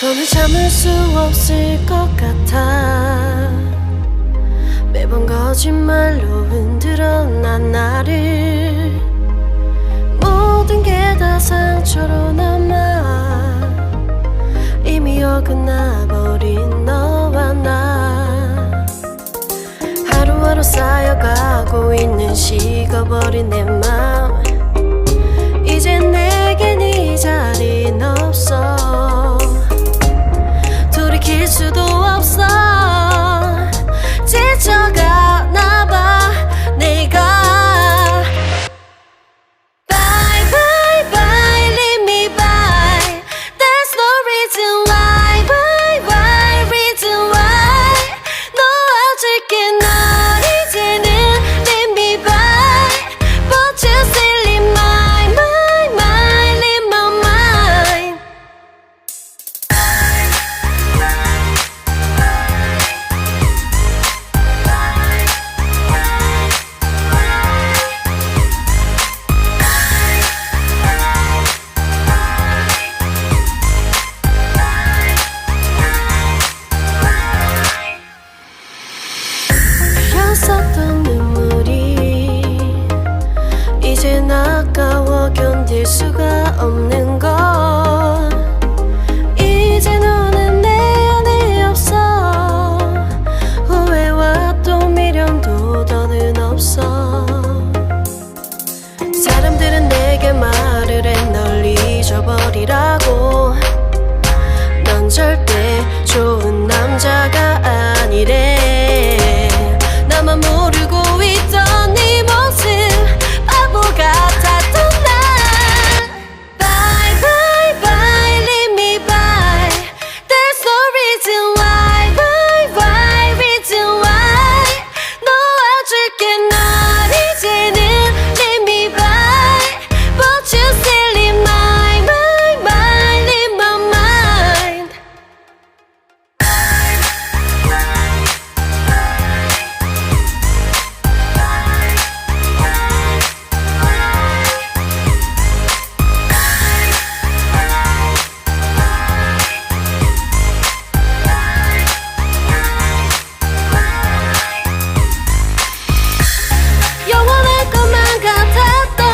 더는 참을 수 없을 것 같아. 매번 거짓말로 흔들어 난 나를. 모든 게 다 상처로 남아 이미 어긋나버린 너와 나. 하루하루 쌓여가고 있는 식어버린 내 맘. 이젠 내겐 이 자리는 없어. 돌이킬 수도 없어. 지쳐가나봐 내가. Bye bye bye leave me by. There's no reason why. Why why reason why. 놓아줄게 널 이제는 leave me by. But you still in my mind, in my mind. 흘렸었던 눈물이 이젠 아까워 견딜 수가 없는 걸.